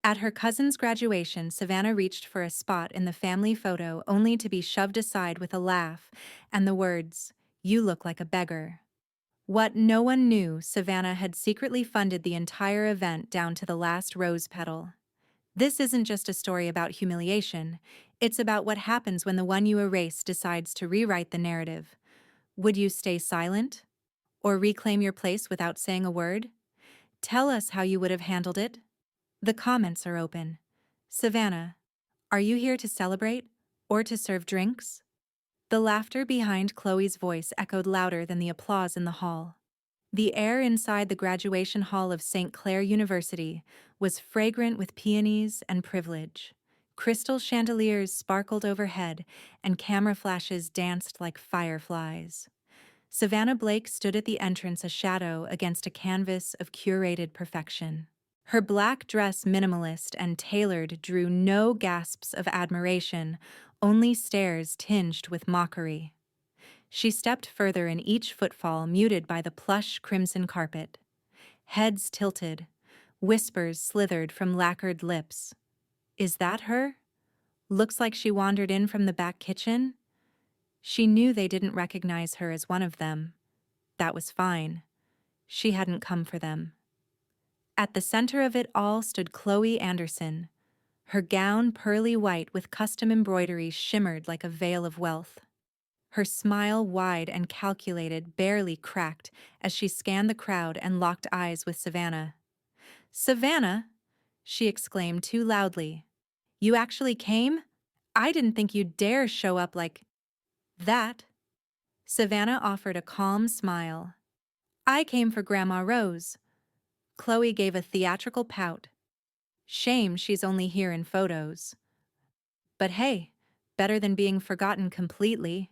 At her cousin's graduation, Savannah reached for a spot in the family photo only to be shoved aside with a laugh and the words, "You look like a beggar." What no one knew, Savannah had secretly funded the entire event down to the last rose petal. This isn't just a story about humiliation, it's about what happens when the one you erase decides to rewrite the narrative. Would you stay silent? Or reclaim your place without saying a word? Tell us how you would have handled it. The comments are open. Savannah, are you here to celebrate? Or to serve drinks? The laughter behind Chloe's voice echoed louder than the applause in the hall. The air inside the graduation hall of St. Clair University was fragrant with peonies and privilege. Crystal chandeliers sparkled overhead, and camera flashes danced like fireflies. Savannah Blake stood at the entrance, a shadow against a canvas of curated perfection. Her black dress, minimalist and tailored, drew no gasps of admiration, only stares tinged with mockery. She stepped further in each footfall, muted by the plush crimson carpet. Heads tilted, whispers slithered from lacquered lips. Is that her? Looks like she wandered in from the back kitchen. She knew they didn't recognize her as one of them. That was fine. She hadn't come for them. At the center of it all stood Chloe Anderson. Her gown, pearly white with custom embroidery, shimmered like a veil of wealth. Her smile, wide and calculated, barely cracked as she scanned the crowd and locked eyes with Savannah. "Savannah!" she exclaimed too loudly. "You actually came? I didn't think you'd dare show up like that." Savannah offered a calm smile. "I came for Grandma Rose." Chloe gave a theatrical pout. "Shame she's only here in photos. But hey, better than being forgotten completely."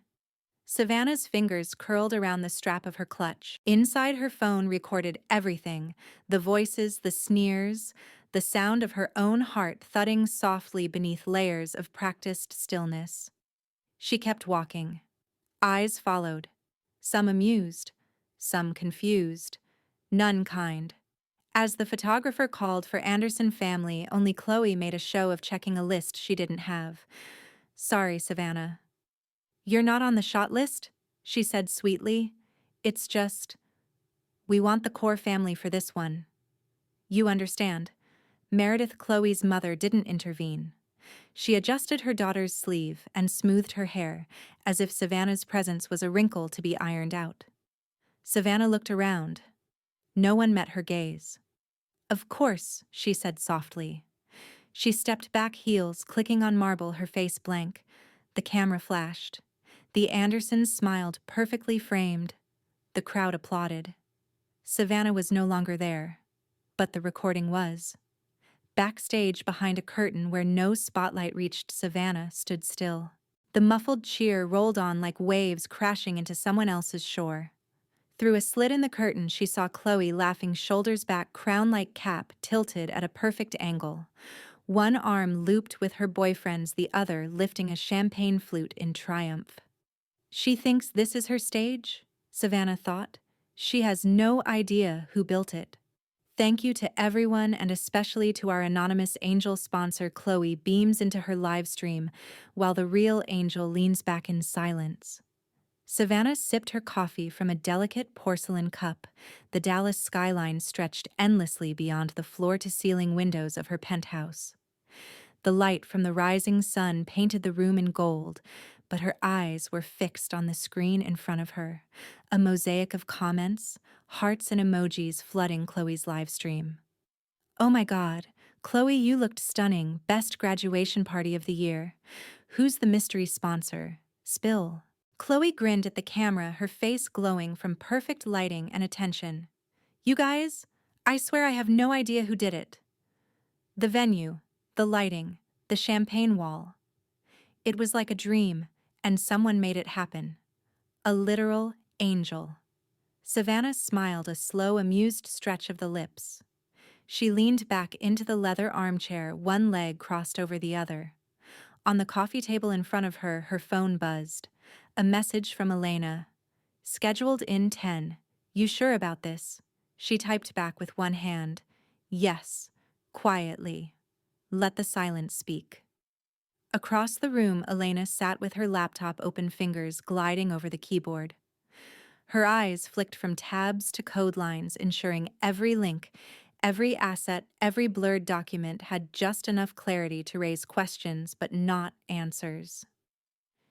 Savannah's fingers curled around the strap of her clutch. Inside, her phone recorded everything: the voices, the sneers, the sound of her own heart thudding softly beneath layers of practiced stillness. She kept walking. Eyes followed. Some amused, some confused, none kind. As the photographer called for Anderson family, only Chloe made a show of checking a list she didn't have. "Sorry, Savannah." "You're not on the shot list?" she said sweetly. "It's just, we want the core family for this one. You understand." Meredith, Chloe's mother, didn't intervene. She adjusted her daughter's sleeve and smoothed her hair, as if Savannah's presence was a wrinkle to be ironed out. Savannah looked around. No one met her gaze. "Of course," she said softly. She stepped back, heels clicking on marble, her face blank. The camera flashed. The Andersons smiled, perfectly framed. The crowd applauded. Savannah was no longer there, but the recording was. Backstage, behind a curtain where no spotlight reached Savannah, stood still. The muffled cheer rolled on like waves crashing into someone else's shore. Through a slit in the curtain, she saw Chloe laughing, shoulders back, crown-like cap tilted at a perfect angle. One arm looped with her boyfriend's, the other lifting a champagne flute in triumph. She thinks this is her stage? Savannah thought. She has no idea who built it. "Thank you to everyone, and especially to our anonymous angel sponsor." Chloe beams into her live stream, while the real angel leans back in silence. Savannah sipped her coffee from a delicate porcelain cup. The Dallas skyline stretched endlessly beyond the floor-to-ceiling windows of her penthouse. The light from the rising sun painted the room in gold, but her eyes were fixed on the screen in front of her, a mosaic of comments, hearts and emojis flooding Chloe's live stream. "Oh my God, Chloe, you looked stunning. Best graduation party of the year. Who's the mystery sponsor? Spill." Chloe grinned at the camera, her face glowing from perfect lighting and attention. "You guys, I swear I have no idea who did it." The venue, the lighting, the champagne wall. It was like a dream, and someone made it happen. A literal angel. Savannah smiled, a slow, amused stretch of the lips. She leaned back into the leather armchair, one leg crossed over the other. On the coffee table in front of her, her phone buzzed. A message from Elena. "Scheduled in 10. You sure about this?" She typed back with one hand. "Yes," quietly. Let the silence speak. Across the room, Elena sat with her laptop open, fingers gliding over the keyboard. Her eyes flicked from tabs to code lines, ensuring every link, every asset, every blurred document had just enough clarity to raise questions but not answers.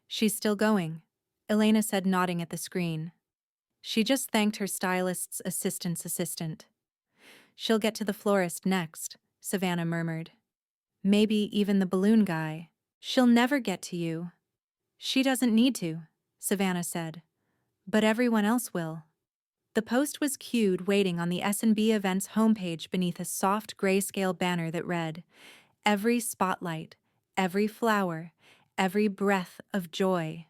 "She's still going," Elena said, nodding at the screen. She just thanked her stylist's assistant's assistant. "She'll get to the florist next," Savannah murmured. "Maybe even the balloon guy." "She'll never get to you." "She doesn't need to," Savannah said. "But everyone else will." The post was queued, waiting on the S&B events homepage beneath a soft grayscale banner that read, "Every spotlight, every flower, every breath of joy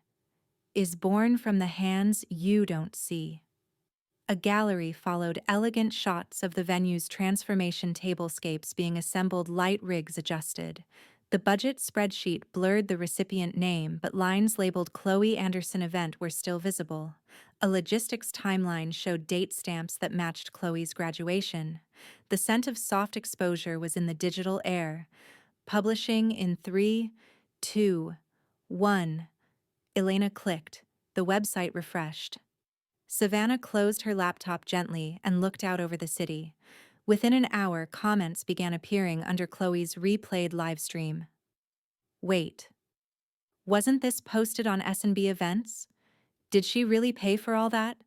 is born from the hands you don't see." A gallery followed, elegant shots of the venue's transformation tablescapes being assembled, light rigs adjusted. The budget spreadsheet blurred the recipient name, but lines labeled Chloe Anderson Event were still visible. A logistics timeline showed date stamps that matched Chloe's graduation. The scent of soft exposure was in the digital air. "Publishing in 3, 2, 1. Elena clicked. The website refreshed. Savannah closed her laptop gently and looked out over the city. Within an hour, comments began appearing under Chloe's replayed livestream. "Wait. Wasn't this posted on S&B Events? Did she really pay for all that?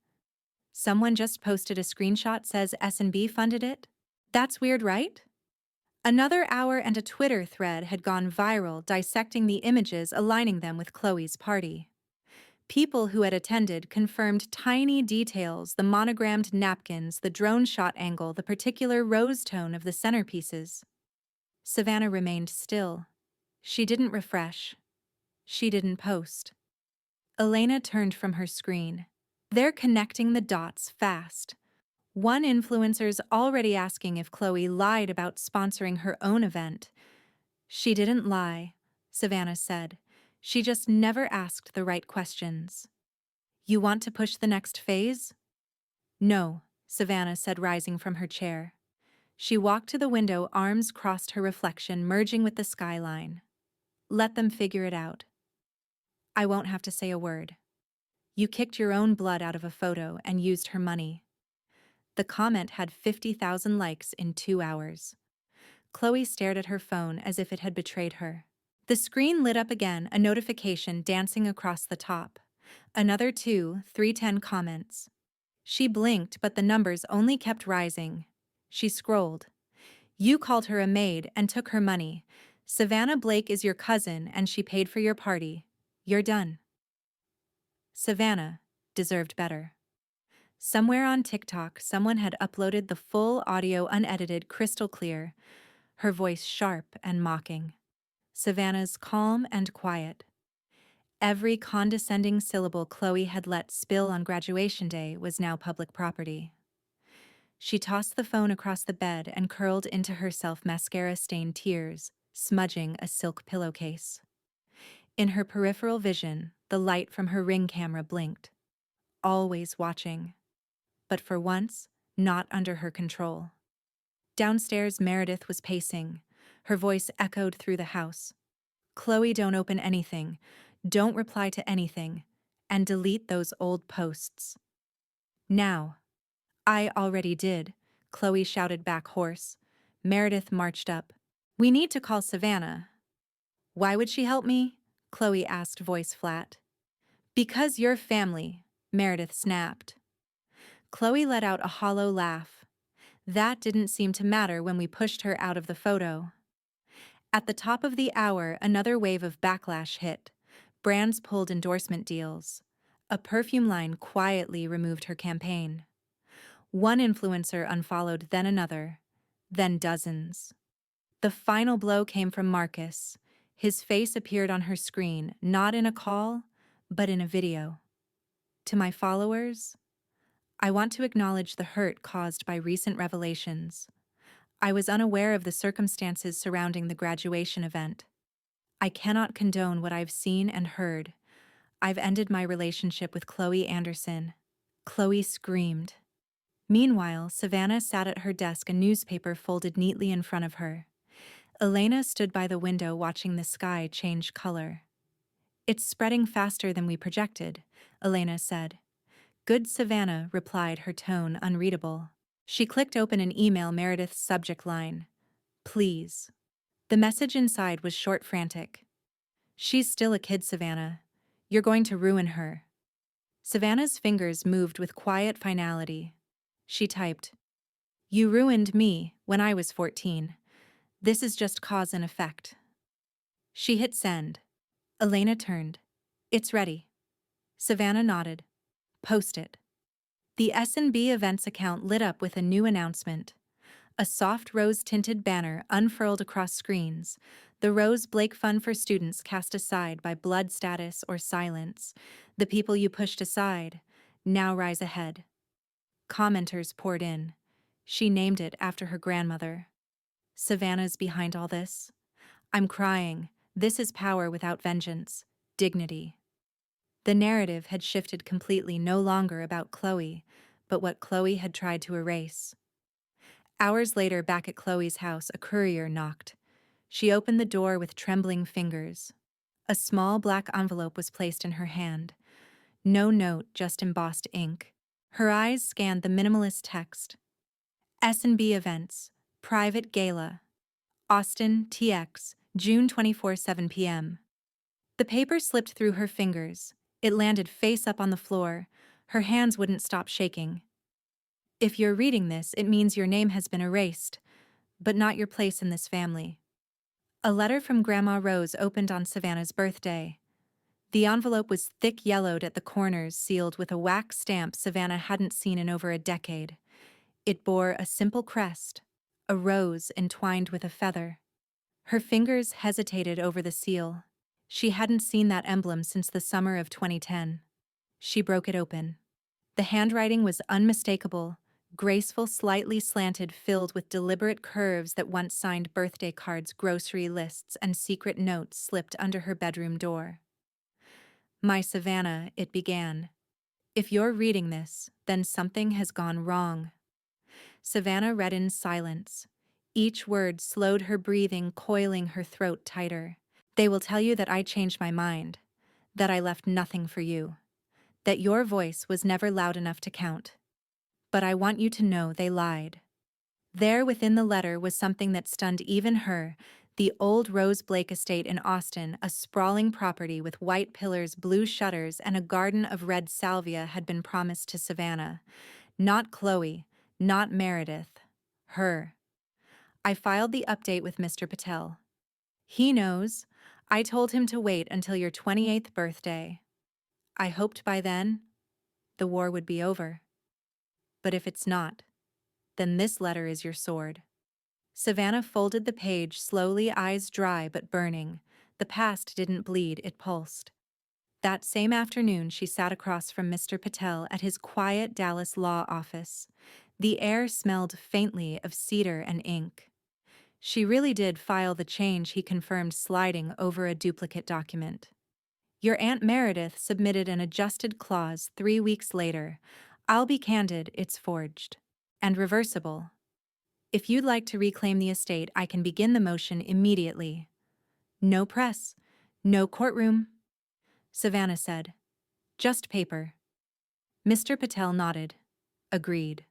Someone just posted a screenshot, says S&B funded it? That's weird, right?" Another hour and a Twitter thread had gone viral, dissecting the images, aligning them with Chloe's party. People who had attended confirmed tiny details: the monogrammed napkins, the drone shot angle, the particular rose tone of the centerpieces. Savannah remained still. She didn't refresh. She didn't post. Elena turned from her screen. "They're connecting the dots fast. One influencer's already asking if Chloe lied about sponsoring her own event." "She didn't lie," Savannah said. "She just never asked the right questions." "You want to push the next phase?" "No," Savannah said, rising from her chair. She walked to the window, arms crossed, her reflection merging with the skyline. "Let them figure it out. I won't have to say a word. You kicked your own blood out of a photo and used her money." The comment had 50,000 likes in 2 hours. Chloe stared at her phone as if it had betrayed her. The screen lit up again, a notification dancing across the top. Another 310 comments. She blinked, but the numbers only kept rising. She scrolled. "You called her a maid and took her money. Savannah Blake is your cousin and she paid for your party. You're done." Savannah deserved better. Somewhere on TikTok, someone had uploaded the full audio, unedited, crystal clear, her voice sharp and mocking. Savannah's calm and quiet. Every condescending syllable Chloe had let spill on graduation day was now public property. She tossed the phone across the bed and curled into herself, mascara-stained tears smudging a silk pillowcase. In her peripheral vision, the light from her Ring camera blinked. Always watching. But for once, not under her control. Downstairs, Meredith was pacing. Her voice echoed through the house. "Chloe, don't open anything. Don't reply to anything. And delete those old posts. Now." "I already did," Chloe shouted back, hoarse. Meredith marched up. "We need to call Savannah." "Why would she help me?" Chloe asked, voice flat. "Because you're family," Meredith snapped. Chloe let out a hollow laugh. That didn't seem to matter when we pushed her out of the photo. At the top of the hour, another wave of backlash hit. Brands pulled endorsement deals. A perfume line quietly removed her campaign. One influencer unfollowed, then another, then dozens. The final blow came from Marcus. His face appeared on her screen, not in a call, but in a video. "To my followers, I want to acknowledge the hurt caused by recent revelations. I was unaware of the circumstances surrounding the graduation event. I cannot condone what I've seen and heard. I've ended my relationship with Chloe Anderson." Chloe screamed. Meanwhile, Savannah sat at her desk, a newspaper folded neatly in front of her. Elena stood by the window watching the sky change color. It's spreading faster than we projected, Elena said. Good, Savannah replied, her tone unreadable. She clicked open an email, Meredith's subject line. Please. The message inside was short, frantic. She's still a kid, Savannah. You're going to ruin her. Savannah's fingers moved with quiet finality. She typed, You ruined me when I was 14. This is just cause and effect. She hit send. Elena turned. It's ready. Savannah nodded. Post it. The S&B Events account lit up with a new announcement. A soft rose-tinted banner unfurled across screens, the Rose Blake Fund for students cast aside by blood status or silence. The people you pushed aside, now rise ahead. Commenters poured in. She named it after her grandmother. Savannah's behind all this. I'm crying. This is power without vengeance. Dignity. The narrative had shifted completely, no longer about Chloe, but what Chloe had tried to erase. Hours later, back at Chloe's house, a courier knocked. She opened the door with trembling fingers. A small black envelope was placed in her hand. No note, just embossed ink. Her eyes scanned the minimalist text. S&B Events, Private Gala. Austin, TX, June 24, 7 p.m. The paper slipped through her fingers. It landed face up on the floor. Her hands wouldn't stop shaking. If you're reading this, it means your name has been erased, but not your place in this family. A letter from Grandma Rose opened on Savannah's birthday. The envelope was thick, yellowed at the corners, sealed with a wax stamp Savannah hadn't seen in over a decade. It bore a simple crest, a rose entwined with a feather. Her fingers hesitated over the seal. She hadn't seen that emblem since the summer of 2010. She broke it open. The handwriting was unmistakable, graceful, slightly slanted, filled with deliberate curves that once signed birthday cards, grocery lists, and secret notes slipped under her bedroom door. My Savannah, it began. If you're reading this, then something has gone wrong. Savannah read in silence. Each word slowed her breathing, coiling her throat tighter. They will tell you that I changed my mind, that I left nothing for you, that your voice was never loud enough to count. But I want you to know they lied. There within the letter was something that stunned even her, the old Rose Blake estate in Austin, a sprawling property with white pillars, blue shutters, and a garden of red salvia had been promised to Savannah. Not Chloe, not Meredith, her. I filed the update with Mr. Patel. He knows. I told him to wait until your 28th birthday. I hoped by then, the war would be over. But if it's not, then this letter is your sword. Savannah folded the page slowly, eyes dry but burning. The past didn't bleed, it pulsed. That same afternoon, she sat across from Mr. Patel at his quiet Dallas law office. The air smelled faintly of cedar and ink. She really did file the change, he confirmed, sliding over a duplicate document. Your Aunt Meredith submitted an adjusted clause 3 weeks later. I'll be candid, it's forged. And reversible. If you'd like to reclaim the estate, I can begin the motion immediately. No press. No courtroom. Savannah said. Just paper. Mr. Patel nodded. Agreed.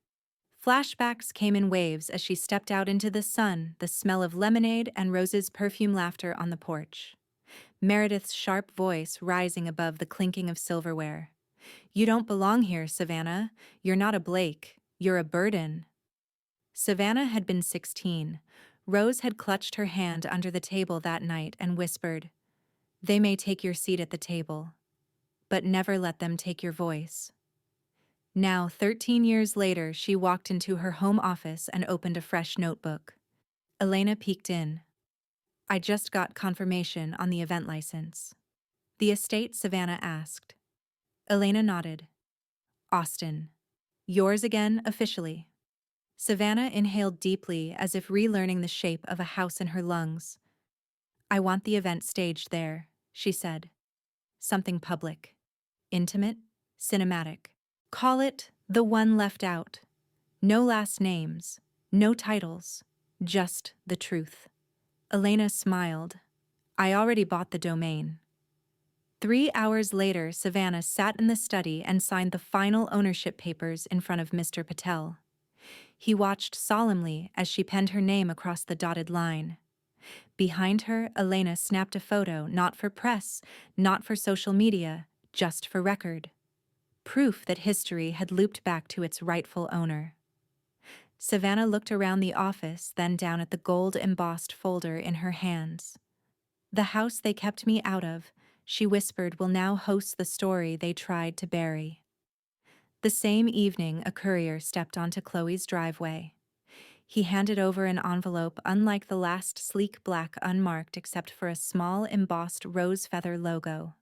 Flashbacks came in waves as she stepped out into the sun, the smell of lemonade and Rose's perfume, laughter on the porch. Meredith's sharp voice rising above the clinking of silverware. You don't belong here, Savannah. You're not a Blake. You're a burden. Savannah had been 16. Rose had clutched her hand under the table that night and whispered, They may take your seat at the table, but never let them take your voice. Now, 13 years later, she walked into her home office and opened a fresh notebook. Elena peeked in. I just got confirmation on the event license. The estate, Savannah asked. Elena nodded. Austin. Yours again, officially. Savannah inhaled deeply, as if relearning the shape of a house in her lungs. I want the event staged there, she said. Something public. Intimate. Cinematic. Call it The One Left Out. No last names. No titles. Just the truth. Elena smiled. I already bought the domain. 3 hours later, Savannah sat in the study and signed the final ownership papers in front of Mr. Patel. He watched solemnly as she penned her name across the dotted line. Behind her, Elena snapped a photo, not for press, not for social media, just for record. Proof that history had looped back to its rightful owner. Savannah looked around the office, then down at the gold-embossed folder in her hands. The house they kept me out of, she whispered, will now host the story they tried to bury. The same evening, a courier stepped onto Chloe's driveway. He handed over an envelope unlike the last, sleek black, unmarked except for a small embossed rose feather logo.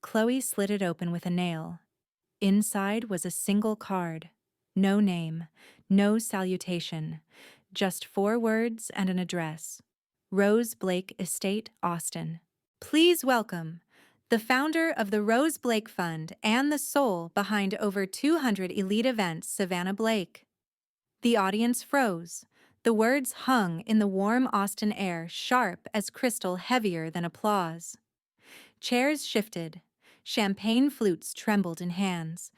Chloe slid it open with a nail. Inside was a single card. No name, no salutation, just 4 words and an address. Rose Blake Estate, Austin. Please welcome the founder of the Rose Blake Fund and the soul behind over 200 elite events, Savannah Blake. The audience froze. The words hung in the warm Austin air, sharp as crystal, heavier than applause. Chairs shifted. Champagne flutes trembled in hands.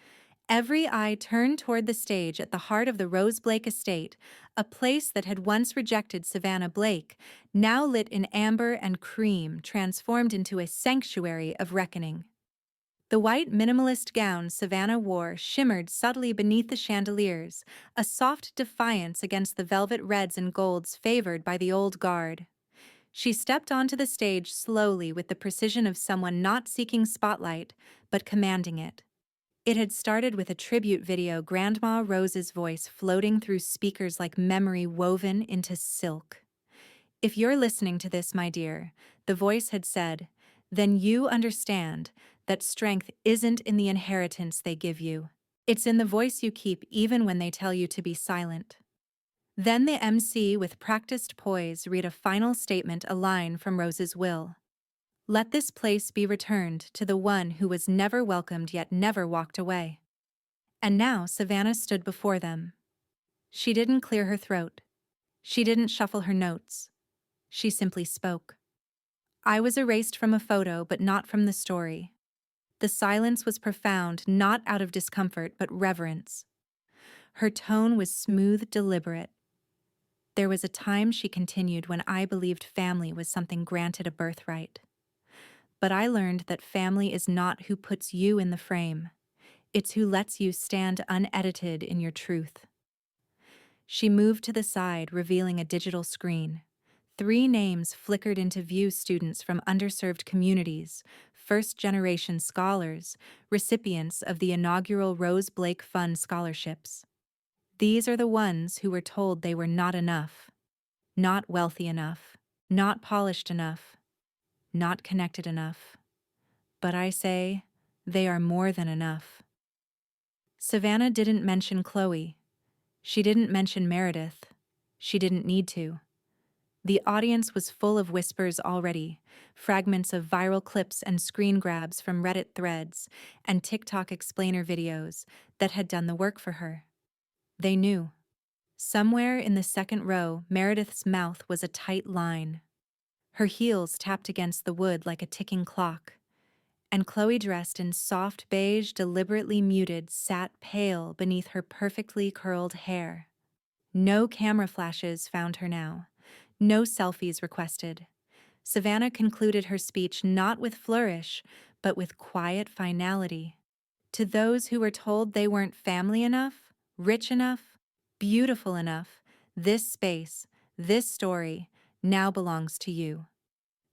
Every eye turned toward the stage at the heart of the Rose Blake estate, a place that had once rejected Savannah Blake, now lit in amber and cream, transformed into a sanctuary of reckoning. The white minimalist gown Savannah wore shimmered subtly beneath the chandeliers, a soft defiance against the velvet reds and golds favored by the old guard. She stepped onto the stage slowly with the precision of someone not seeking spotlight, but commanding it. It had started with a tribute video, Grandma Rose's voice floating through speakers like memory woven into silk. If you're listening to this, my dear, the voice had said, then you understand that strength isn't in the inheritance they give you. It's in the voice you keep even when they tell you to be silent. Then the MC, with practiced poise, read a final statement, a line from Rose's will. Let this place be returned to the one who was never welcomed yet never walked away. And now Savannah stood before them. She didn't clear her throat. She didn't shuffle her notes. She simply spoke. I was erased from a photo, but not from the story. The silence was profound, not out of discomfort, but reverence. Her tone was smooth, deliberate. There was a time, she continued, when I believed family was something granted, a birthright. But I learned that family is not who puts you in the frame. It's who lets you stand unedited in your truth. She moved to the side, revealing a digital screen. 3 names flickered into view: students from underserved communities, first-generation scholars, recipients of the inaugural Rose Blake Fund scholarships. These are the ones who were told they were not enough, not wealthy enough, not polished enough, not connected enough. But I say, they are more than enough. Savannah didn't mention Chloe. She didn't mention Meredith. She didn't need to. The audience was full of whispers already, fragments of viral clips and screen grabs from Reddit threads and TikTok explainer videos that had done the work for her. They knew. Somewhere in the second row, Meredith's mouth was a tight line. Her heels tapped against the wood like a ticking clock. And Chloe, dressed in soft beige, deliberately muted, sat pale beneath her perfectly curled hair. No camera flashes found her now. No selfies requested. Savannah concluded her speech not with flourish, but with quiet finality. To those who were told they weren't family enough, rich enough, beautiful enough, this space, this story, now belongs to you.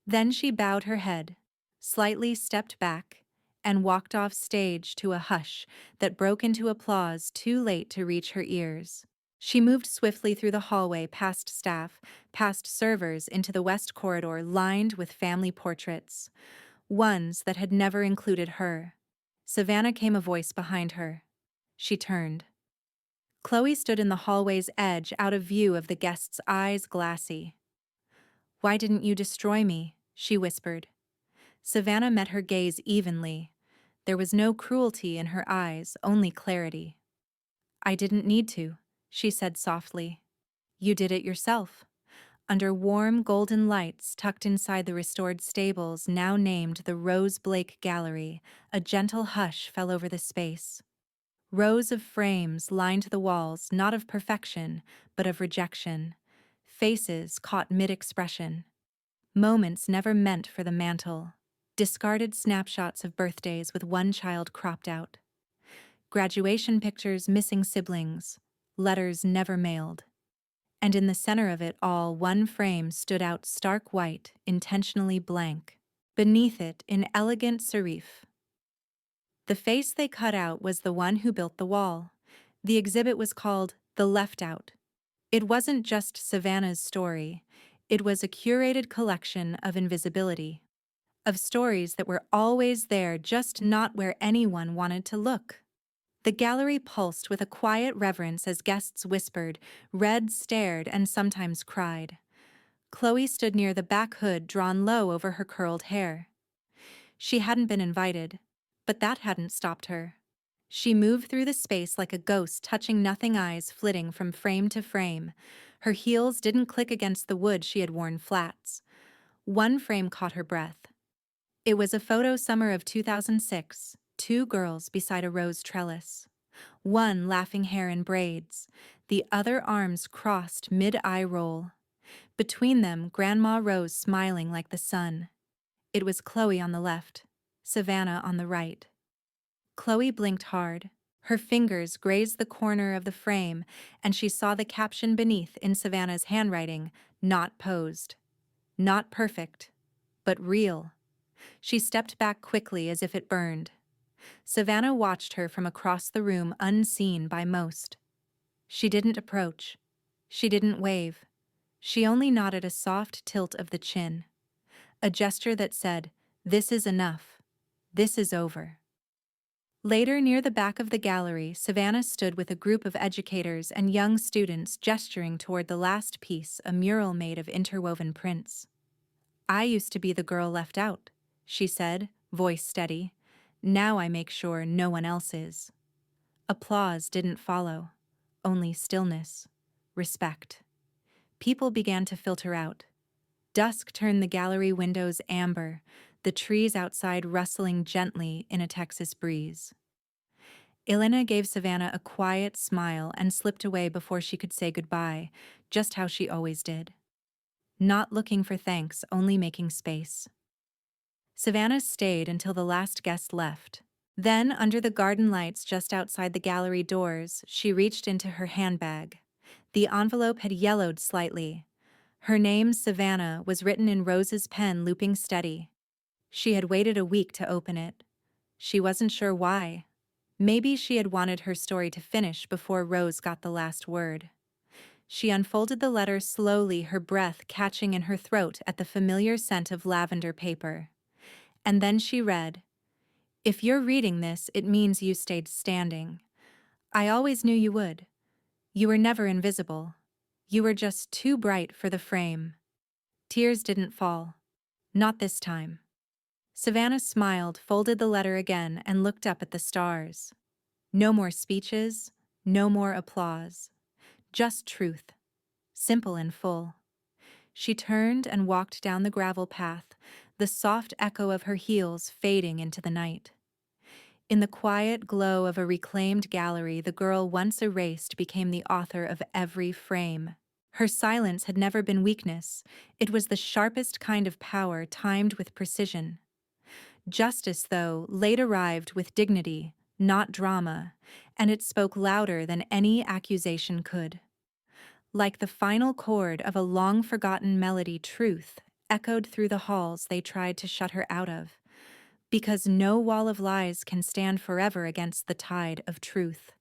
Then she bowed her head, slightly stepped back, and walked off stage to a hush that broke into applause too late to reach her ears. She moved swiftly through the hallway, past staff, past servers, into the west corridor lined with family portraits, ones that had never included her. Savannah came a voice behind her. She turned. Chloe stood in the hallway's edge, out of view of the guests' eyes, glassy. Why didn't you destroy me? She whispered. Savannah met her gaze evenly. There was no cruelty in her eyes, only clarity. I didn't need to, she said softly. You did it yourself. Under warm golden lights tucked inside the restored stables now named the Rose Blake Gallery, a gentle hush fell over the space. Rows of frames lined the walls, not of perfection, but of rejection. Faces caught mid-expression. Moments never meant for the mantle. Discarded snapshots of birthdays with one child cropped out. Graduation pictures missing siblings. Letters never mailed. And in the center of it all, one frame stood out stark white, intentionally blank. Beneath it, in elegant serif. The face they cut out was the one who built the wall. The exhibit was called The Left Out. It wasn't just Savannah's story. It was a curated collection of invisibility. Of stories that were always there, just not where anyone wanted to look. The gallery pulsed with a quiet reverence as guests whispered, read, stared, and sometimes cried. Chloe stood near the back hood drawn low over her curled hair. She hadn't been invited, but that hadn't stopped her. She moved through the space like a ghost, touching nothing, eyes flitting from frame to frame. Her heels didn't click against the wood, she had worn flats. One frame caught her breath. It was a photo summer of 2006, two girls beside a rose trellis. One laughing, hair in braids, the other arms crossed mid-eye roll. Between them, Grandma Rose smiling like the sun. It was Chloe on the left, Savannah on the right. Chloe blinked hard. Her fingers grazed the corner of the frame, and she saw the caption beneath in Savannah's handwriting, "Not posed. Not perfect, but real." She stepped back quickly as if it burned. Savannah watched her from across the room, unseen by most. She didn't approach. She didn't wave. She only nodded a soft tilt of the chin. A gesture that said, "This is enough. This is over." Later, near the back of the gallery, Savannah stood with a group of educators and young students gesturing toward the last piece, a mural made of interwoven prints. "I used to be the girl left out," she said, voice steady. "Now I make sure no one else is." Applause didn't follow, only stillness, respect. People began to filter out. Dusk turned the gallery windows amber, the trees outside rustling gently in a Texas breeze. Elena gave Savannah a quiet smile and slipped away before she could say goodbye, just how she always did. Not looking for thanks, only making space. Savannah stayed until the last guest left. Then, under the garden lights just outside the gallery doors, she reached into her handbag. The envelope had yellowed slightly. Her name, Savannah, was written in Rose's pen, looping steady. She had waited a week to open it. She wasn't sure why. Maybe she had wanted her story to finish before Rose got the last word. She unfolded the letter slowly, her breath catching in her throat at the familiar scent of lavender paper. And then she read, "If you're reading this, it means you stayed standing. I always knew you would. You were never invisible. You were just too bright for the frame." Tears didn't fall. Not this time. Savannah smiled, folded the letter again, and looked up at the stars. No more speeches, no more applause. Just truth. Simple and full. She turned and walked down the gravel path, the soft echo of her heels fading into the night. In the quiet glow of a reclaimed gallery, the girl once erased became the author of every frame. Her silence had never been weakness. It was the sharpest kind of power, timed with precision. Justice, though, late arrived with dignity, not drama, and it spoke louder than any accusation could. Like the final chord of a long-forgotten melody, truth echoed through the halls they tried to shut her out of. Because no wall of lies can stand forever against the tide of truth.